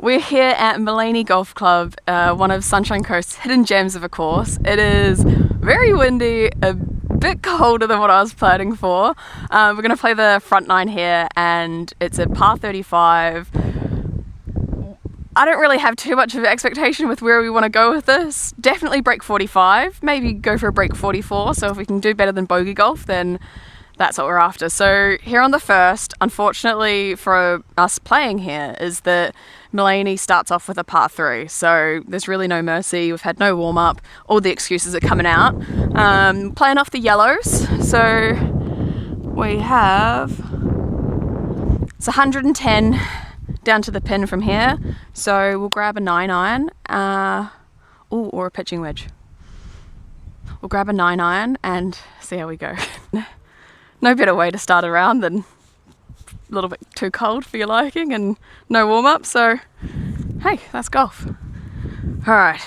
We're here at Maleny Golf Club, one of Sunshine Coast's hidden gems of a course. It is very windy, a bit colder than what I was planning for. We're going to play the front nine here, and it's a par 35. I don't really have too much of an expectation with where we want to go with this. Definitely break 45, maybe go for a break 44, so if we can do better than bogey golf, then that's what we're after. So here on the first, unfortunately for us playing here, is that Maleny starts off with a par 3, so there's really no mercy. We've had no warm-up, all the excuses are coming out. Playing off the yellows, so we have, it's 110 down to the pin from here, so we'll grab a 9-iron, or a pitching wedge. We'll grab a 9-iron and see how we go. No better way to start a round than a little bit too cold for your liking and no warm-up, so hey, that's golf. Alright,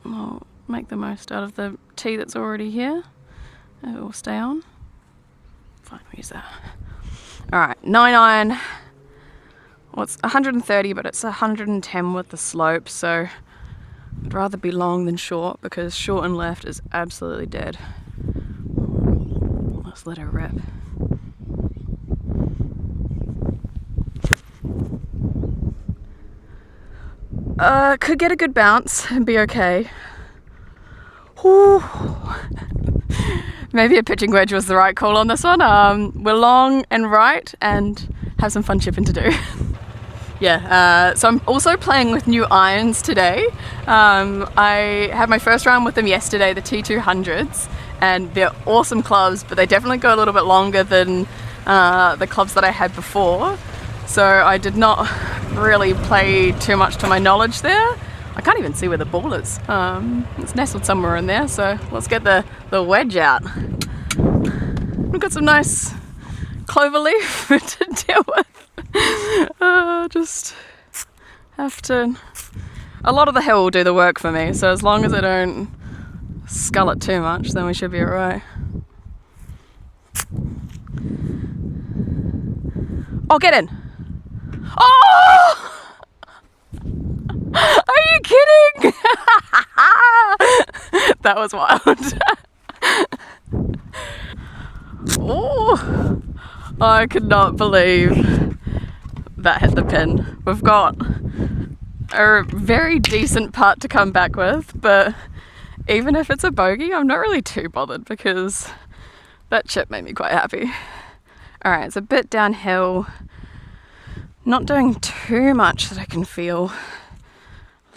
we'll make the most out of the tee that's already here. It will stay on. Fine, we'll use that. Alright, 9-iron. Well, it's 130, but it's 110 with the slope, so I'd rather be long than short, because short and left is absolutely dead. Let's let her rip. Could get a good bounce and be okay. Whew. Maybe a pitching wedge was the right call on this one. We're long and right and have some fun chipping to do. Yeah, so I'm also playing with new irons today. I had my first round with them yesterday, the T200s, and they're awesome clubs, but they definitely go a little bit longer than the clubs that I had before. So I did not really play too much to my knowledge there. I can't even see where the ball is. It's nestled somewhere in there, so let's get the wedge out. We've got some nice clover leaf to deal with. Just have to... A lot of the hill will do the work for me, so as long as I don't scull it too much, then we should be alright. Oh, get in! Oh! Are you kidding? That was wild. Oh! I could not believe that hit the pin. We've got a very decent putt to come back with, but even if it's a bogey, I'm not really too bothered because that chip made me quite happy. Alright, it's a bit downhill. Not doing too much that I can feel.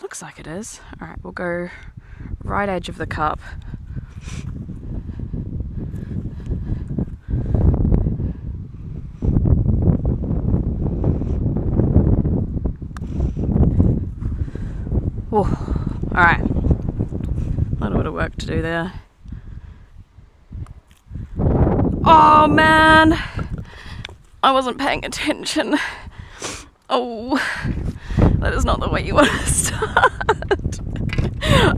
Looks like it is. Alright, we'll go right edge of the cup. Alright, a little bit of work to do there. Oh man, I wasn't paying attention. Oh, that is not the way you want to start.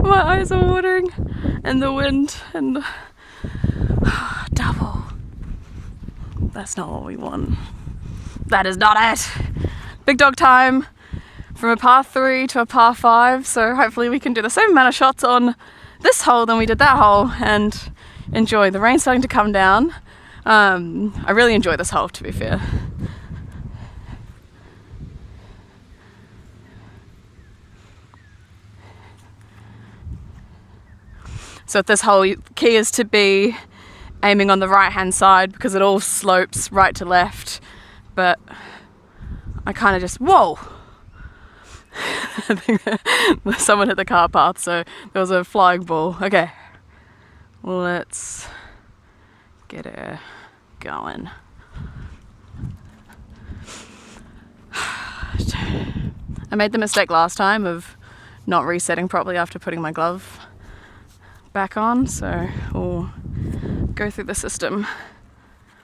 My eyes are watering, and the wind, and double. That's not what we want. That is not it. Big dog time. From a par 3 to a par 5, so hopefully we can do the same amount of shots on this hole than we did that hole and enjoy. The rain's starting to come down. I really enjoy this hole, to be fair. So at this hole, key is to be aiming on the right hand side because it all slopes right to left, but I kind of just, whoa! I think someone hit the car path, so there was a flying ball. Okay, let's get her going. I made the mistake last time of not resetting properly after putting my glove back on, so we'll go through the system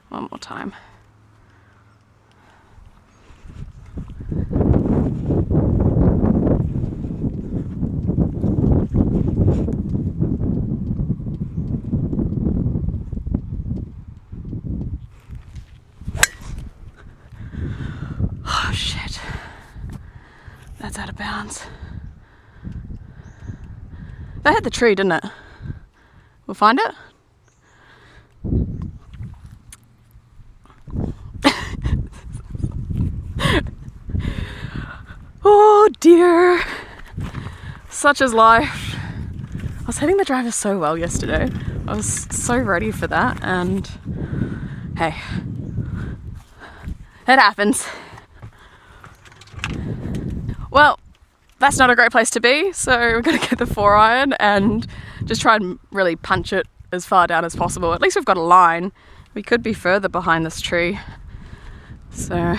one more time. Oh shit. it's out of bounds. That hit the tree, didn't it? We'll find it. Oh dear. Such is life. I was hitting the driver so well yesterday. I was so ready for that, and hey, it happens. Well, that's not a great place to be, so we're gonna get the 4-iron and just try and really punch it as far down as possible. At least we've got a line. We could be further behind this tree, so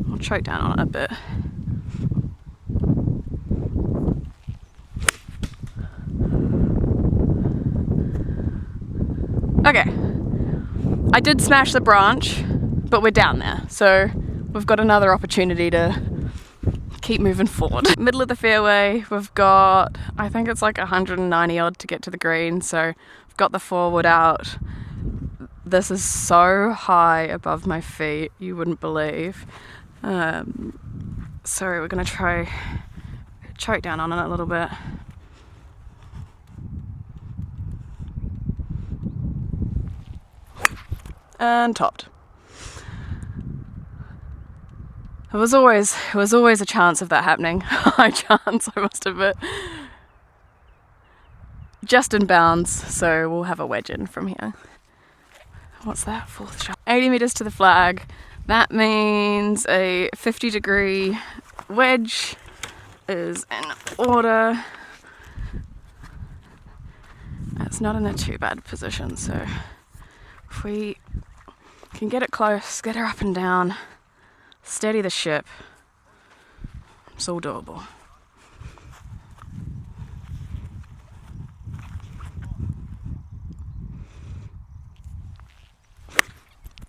I'll choke down on it a bit. Okay, I did smash the branch, but we're down there, so we've got another opportunity to keep moving forward. Middle of the fairway, we've got, I think it's like 190 odd to get to the green, so I've got the forward out. This is so high above my feet, you wouldn't believe. So we're gonna try choke down on it a little bit. And topped. It was always a chance of that happening. High chance, I must admit. Just in bounds, so we'll have a wedge in from here. What's that? 4th shot. 80 meters to the flag. That means a 50-degree wedge is in order. It's not in a too bad position, so if we can get it close, get her up and down, steady the ship, it's all doable.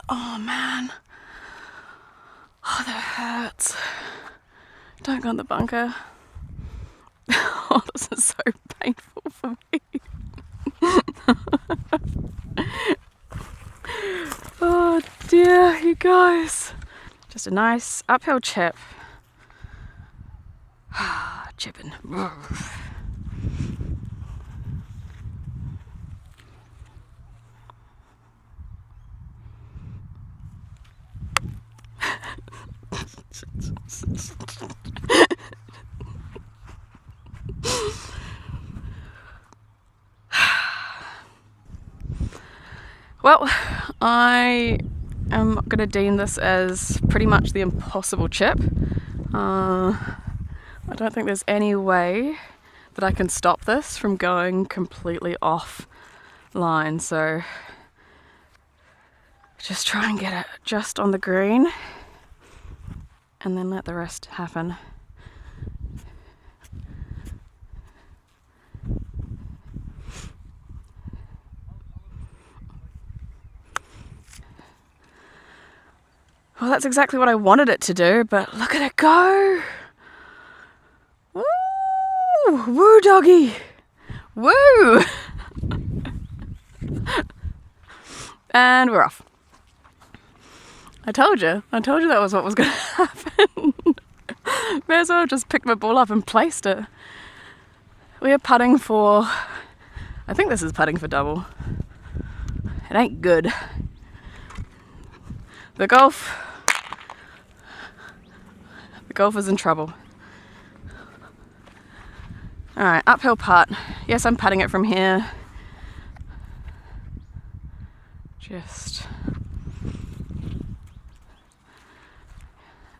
Oh man, oh that hurts. Don't go in the bunker. Oh, this is so painful for me. Oh dear, you guys. Just a nice uphill chip. Chipping. Well, I am going to deem this as pretty much the impossible chip. I don't think there's any way that I can stop this from going completely off line, so just try and get it just on the green and then let the rest happen. Well, that's exactly what I wanted it to do, but look at it go! Woo! Woo, doggy! Woo! And we're off. I told you that was what was going to happen. May as well have just picked my ball up and placed it. We are putting for, I think this is putting for double. It ain't good. The golf is in trouble. Alright, uphill putt. Yes, I'm putting it from here. Just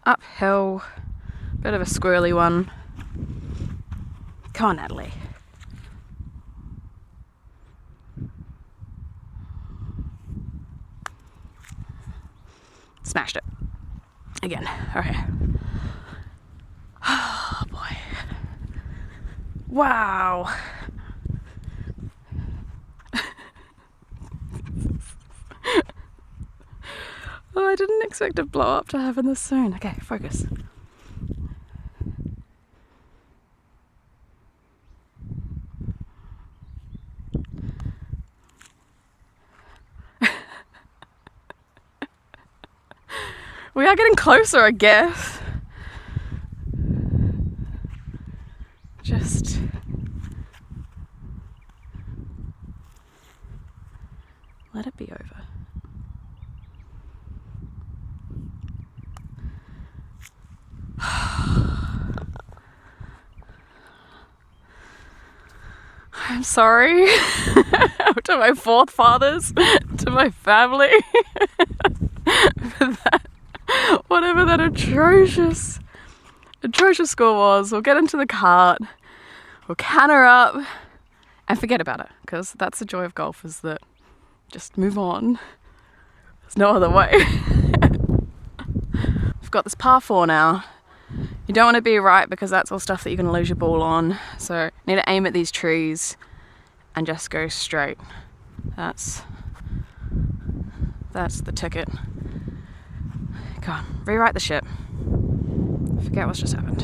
uphill, bit of a squirrely one. Come on, Natalie. Smashed it. Again. Okay. Oh boy. Wow. Oh, I didn't expect a blow up to happen this soon. Okay, focus. We are getting closer, I guess. Just let it be over. I'm sorry to my forefathers, to my family, for that, whatever that atrocious score was. We'll get into the cart, we'll canter up, and forget about it, because that's the joy of golf, is that just move on. There's no other way. We've got this par 4 now. You don't want to be right, because that's all stuff that you're going to lose your ball on. So you need to aim at these trees and just go straight. That's the ticket. Come on, rewrite the ship. Forget what's just happened.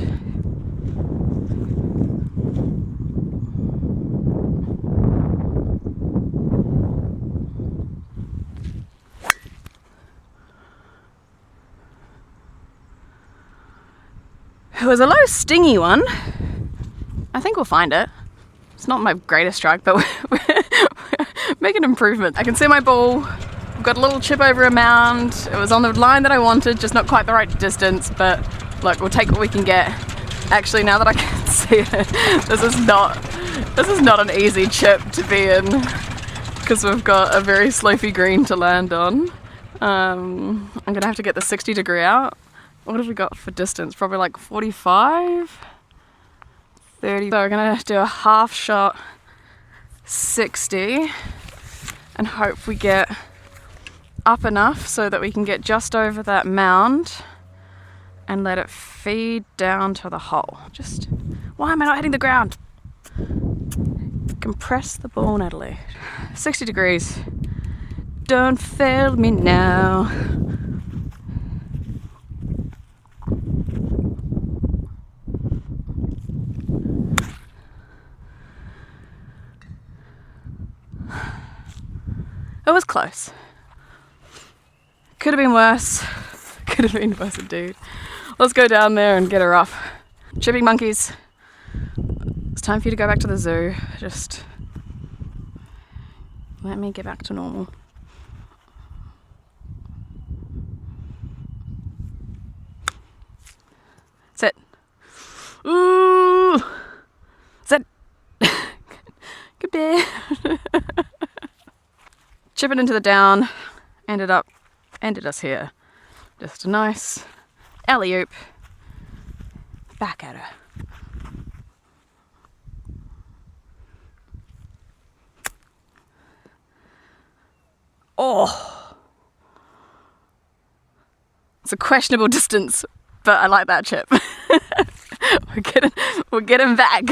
It was a low stingy one. I think we'll find it. It's not my greatest strike, but we're making improvement. I can see my ball. I've got a little chip over a mound. It was on the line that I wanted, just not quite the right distance, but look, we'll take what we can get. Actually, now that I can see it, this is not an easy chip to be in, because we've got a very slopey green to land on. I'm gonna have to get the 60 degree out. What have we got for distance? Probably like 45, 30. So we're gonna do a half shot 60 and hope we get up enough so that we can get just over that mound and let it feed down to the hole. Just, why am I not hitting the ground? Compress the ball, Natalie. 60 degrees. Don't fail me now. It was close. Could have been worse. Could have been worse indeed. Let's go down there and get her up. Chipping monkeys. It's time for you to go back to the zoo. Just let me get back to normal. Sit. Ooh. Sit. Good bear. Chipping into the down, ended us here. Just a nice alley-oop, back at her. Oh, it's a questionable distance, but I like that chip. We're getting back.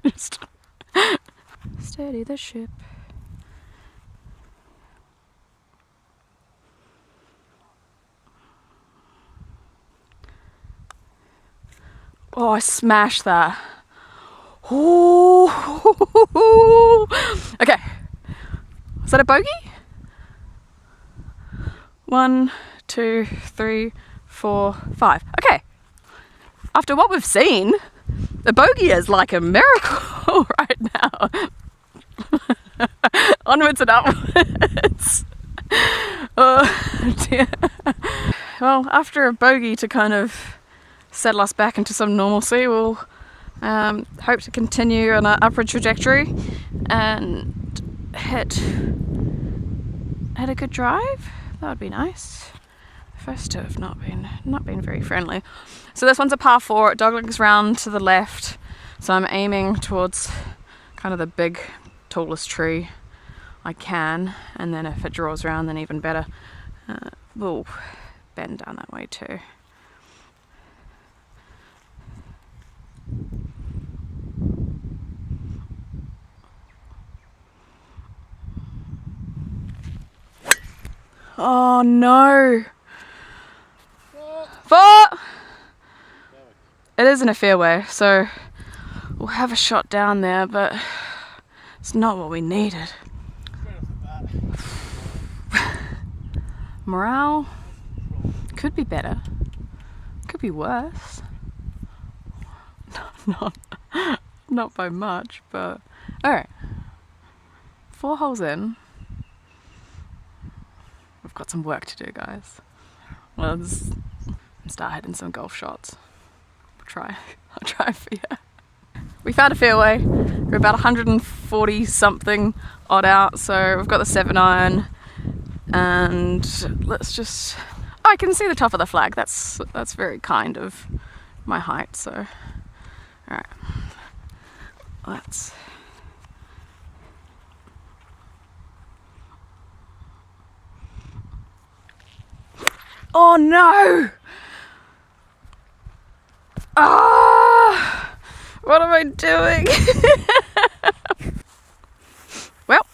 Just steady the ship. Oh, I smashed that. Ooh. Okay. Is that a bogey? 1, 2, 3, 4, 5. Okay. After what we've seen, the bogey is like a miracle right now. Onwards and upwards. Oh dear. Well, after a bogey to kind of settle us back into some normalcy, we'll hope to continue on an upward trajectory and hit a good drive. That would be nice. The first two have not been very friendly. So this one's a par 4. It doglegs round to the left, so I'm aiming towards kind of the big tallest tree I can, and then if it draws around, then even better. We'll bend down that way too. Oh no! But it isn't a fairway, so we'll have a shot down there, but it's not what we needed. Morale Could be better. Could be worse. Not by much, but alright. 4 holes in. We've got some work to do, guys. Let's start hitting some golf shots. I'll try for you. We found a fairway. We're about 140 something odd out, so we've got the 7-iron, and let's just. Oh, I can see the top of the flag. That's very kind of my height. So, all right, let's. Oh no! Ah! What am I doing? Well,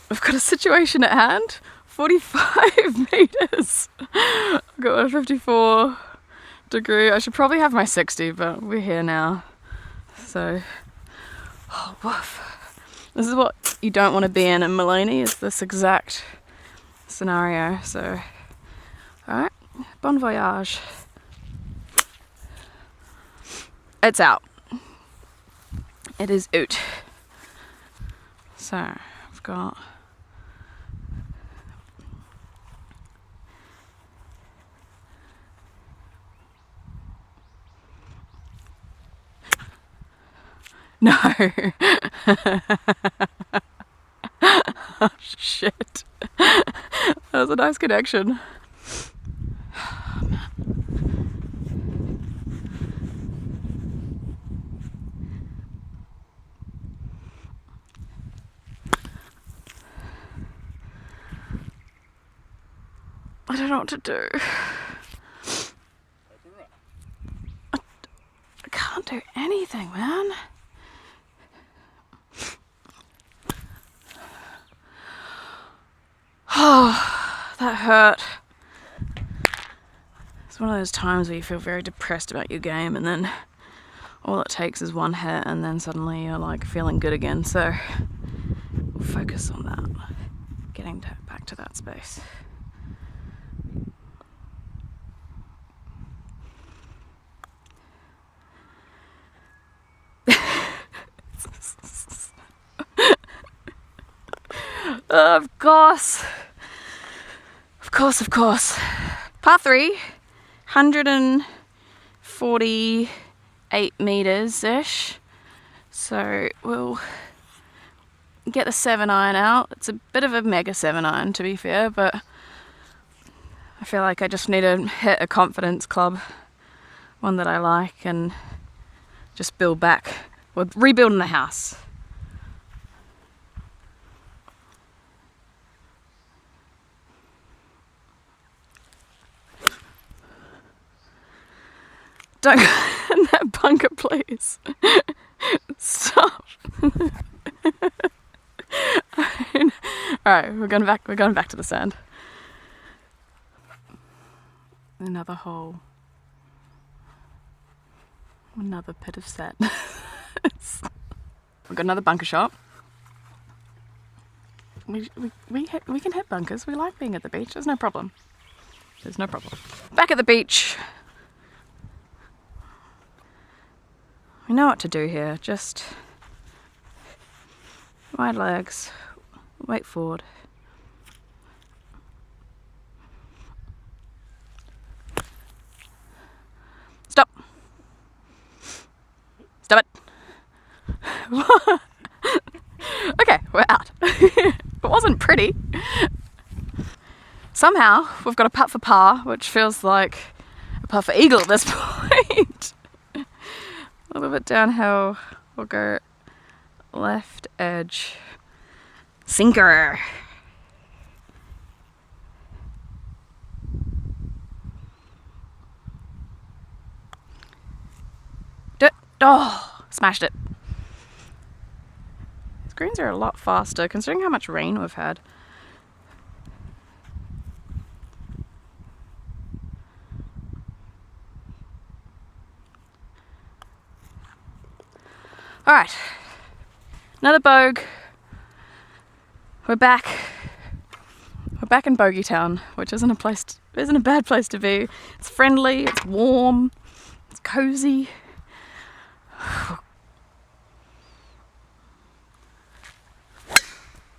we've got a situation at hand. 45 meters. I've got a 54 degree. I should probably have my 60, but we're here now. So, oh, woof. This is what you don't want to be in Maleny, is this exact scenario. So, alright, bon voyage. It's out. It is out. So, I've got. No. Oh, shit. That was a nice connection. I don't know what to do. I can't do anything, man. Oh, that hurt. It's one of those times where you feel very depressed about your game, and then all it takes is one hit, and then suddenly you're like feeling good again. So we'll focus on that, getting back to that space. Of course. Par 3, 148 meters-ish. So we'll get the 7-iron out. It's a bit of a mega 7-iron, to be fair, but I feel like I just need to hit a confidence club, one that I like, and just build back. We're rebuilding the house. Don't go in that bunker, please. Stop. Alright, we're going back to the sand. Another hole. Another pit of sand. We've got another bunker shot. We can hit bunkers. We like being at the beach. There's no problem. Back at the beach. We know what to do here. Just wide legs, weight forward. Stop. Stop it. Okay, we're out. It wasn't pretty. Somehow we've got a putt for par, which feels like a putt for eagle at this point. A little bit downhill, we'll go left edge, sinker. Oh, smashed it. These greens are a lot faster considering how much rain we've had. Alright, another bogue. We're back back in Bogey Town, which isn't a bad place to be. It's friendly, it's warm, it's cozy.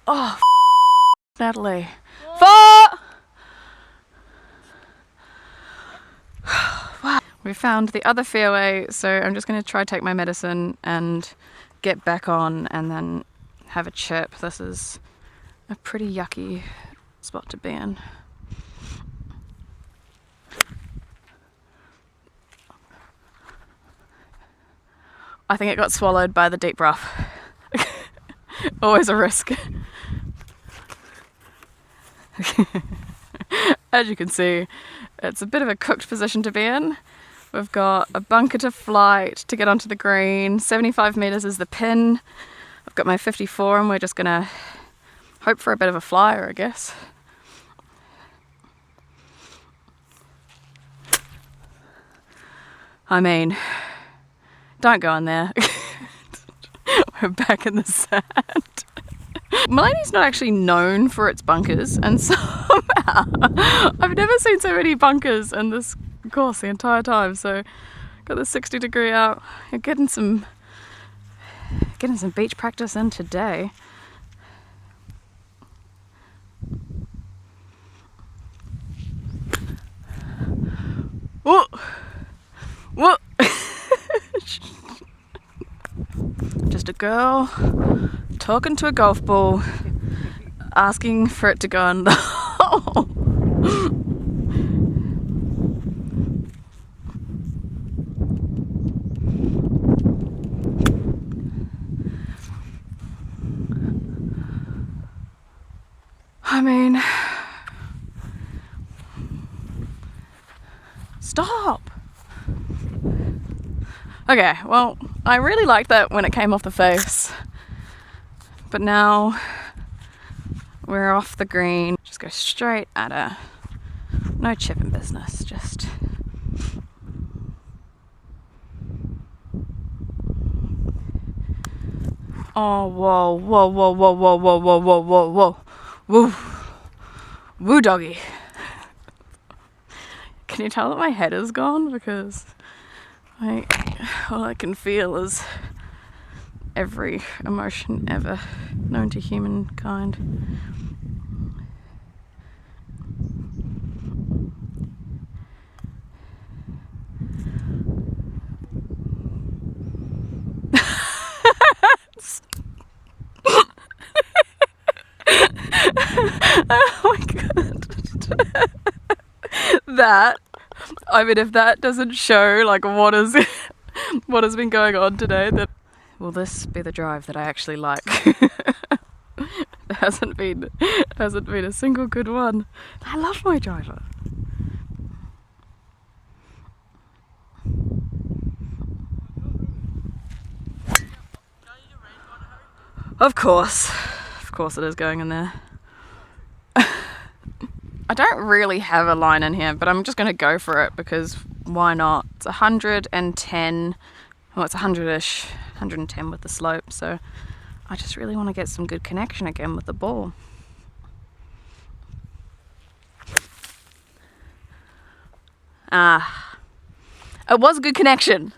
Oh, Natalie. Wow. We found the other fairway, so I'm just going to try take my medicine and get back on and then have a chip. This is a pretty yucky spot to be in. I think it got swallowed by the deep rough. Always a risk. As you can see, it's a bit of a cooked position to be in. We've got a bunker to flight to get onto the green. 75 metres is the pin. I've got my 54 and we're just gonna hope for a bit of a flyer, I guess. I mean, don't go in there. We're back in the sand. Maleny's not actually known for its bunkers, and somehow I've never seen so many bunkers in this course the entire time. So got the 60-degree out. You're getting some beach practice in today. Whoa! Whoa! Just a girl talking to a golf ball, asking for it to go in the hole. I mean, stop. Okay, well, I really liked that when it came off the face, but now we're off the green. Just go straight at her. No chipping business, just oh, whoa, whoa, whoa, whoa, whoa, whoa, whoa, whoa, whoa, whoa, woo, woo, doggy. Can you tell that my head is gone? Because all I can feel is every emotion ever known to humankind. Oh my god. That, I mean, if that doesn't show like what has been going on today, then will this be the drive that I actually like? There hasn't been a single good one. I love my driver. Of course it is going in there. I don't really have a line in here, but I'm just going to go for it because why not? It's 110, well, it's 100-ish, 110 with the slope, so I just really want to get some good connection again with the ball. It was a good connection.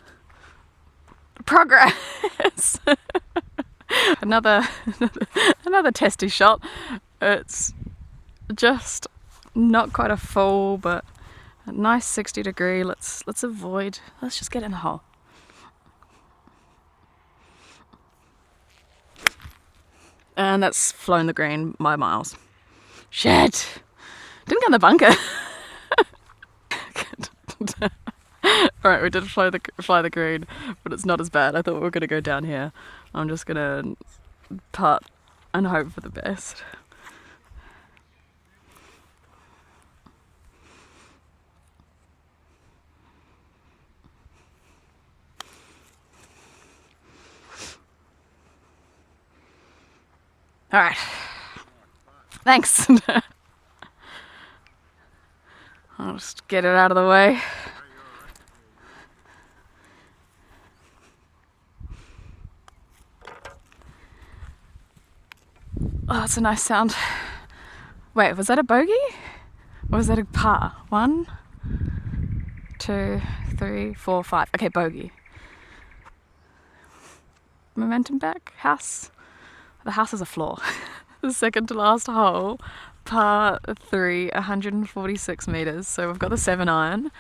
Progress. another testy shot. It's just not quite a full, but a nice 60-degree. Let's just get in the hole. And that's flown the green by miles. Shit! Didn't get in the bunker. Alright, we did fly the green, but it's not as bad. I thought we were going to go down here. I'm just going to putt and hope for the best. Alright. Thanks. I'll just get it out of the way. Oh, that's a nice sound. Wait, was that a bogey? Or was that a par? 1, 2, 3, 4, 5. Okay, bogey. Momentum back. House. The house is a flaw. The second to last hole. Par 3, 146 meters. So we've got the 7 iron.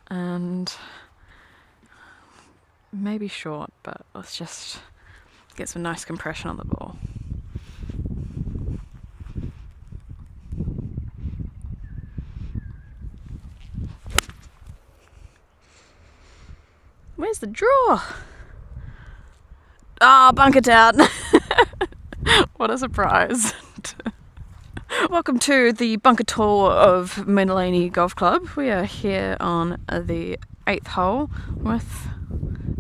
And maybe short, but let's just get some nice compression on the ball. Where's the draw? Ah, bunker down. What a surprise. Welcome to the bunker tour of Maleny Golf Club. We are here on the 8th hole with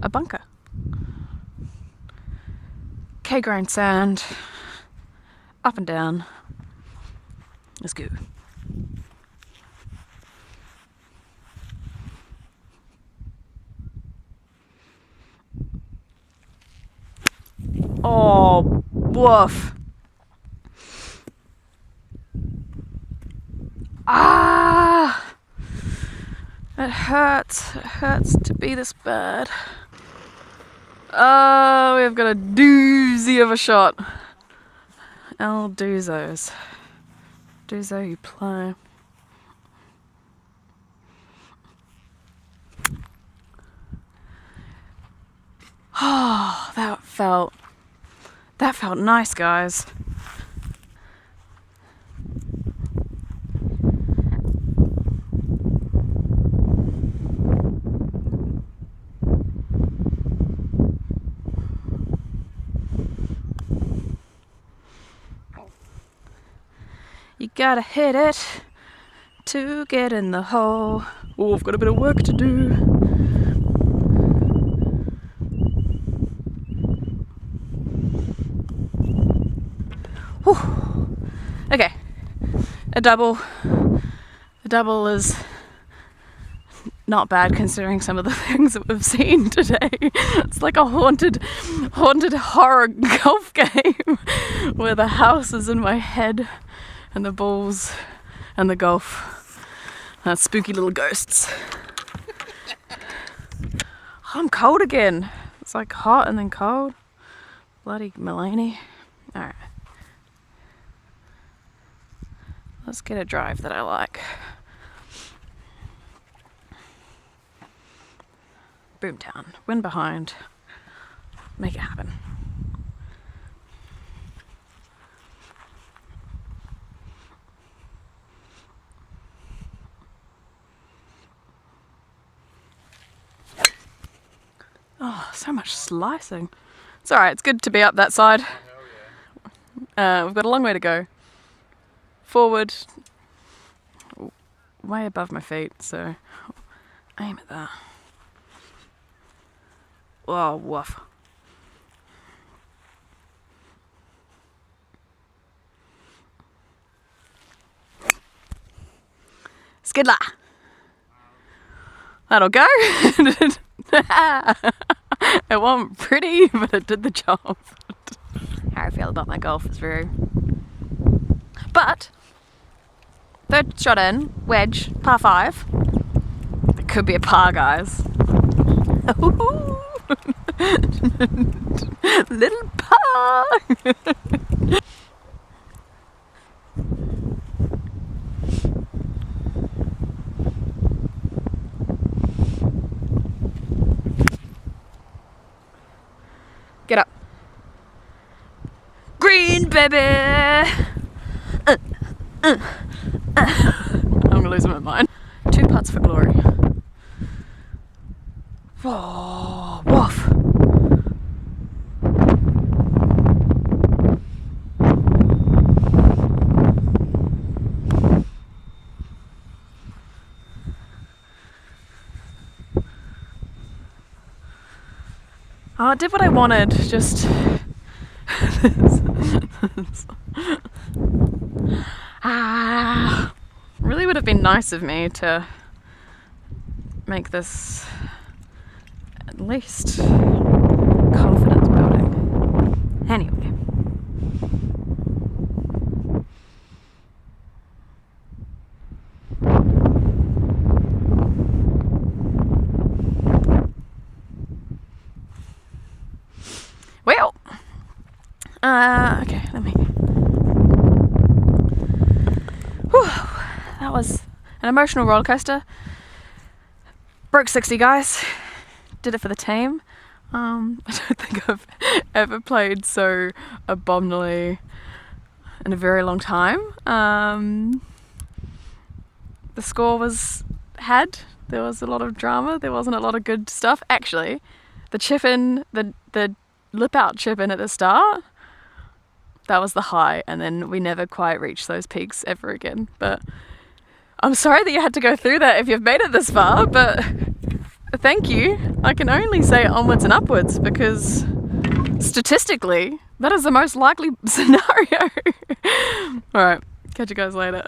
a bunker. K-grain sand, up and down. Let's go. Oh, woof. Ah! It hurts. It hurts to be this bad. Oh, we've got a doozy of a shot. El Doozos. Doozo you play. Oh, that felt nice, guys. You gotta hit it to get in the hole. Oh, I've got a bit of work to do. Whew. Okay, a double. A double is not bad considering some of the things that we've seen today. It's like a haunted horror golf game where the house is in my head and the balls and the golf are spooky little ghosts. I'm cold again. It's like hot and then cold. Bloody Maleny. Alright. Let's get a drive that I like. Boomtown. Wind behind. Make it happen. Oh, so much slicing. It's alright, it's good to be up that side. We've got a long way to go. Forward, way above my feet, so aim at that. Oh, woof. Skidler. That'll go. It wasn't pretty, but it did the job. How I feel about my golf is very... But, third shot in, wedge, par 5. It could be a par, guys. Little par. Get up. Green, baby. I'm losing my mind. 2 putts for glory. Whoa, woof. Oh, I did what I wanted, just... Really would have been nice of me to make this at least confidence building. Anyway. that was an emotional roller coaster. Broke 60, guys. Did it for the team. I don't think I've ever played so abominably in a very long time. The score was there was a lot of drama. There wasn't a lot of good stuff. Actually, the chip in, the lip out chip in at the start, that was the high, and then we never quite reached those peaks ever again. But I'm sorry that you had to go through that if you've made it this far, but thank you. I can only say onwards and upwards, because statistically, that is the most likely scenario. Alright, catch you guys later.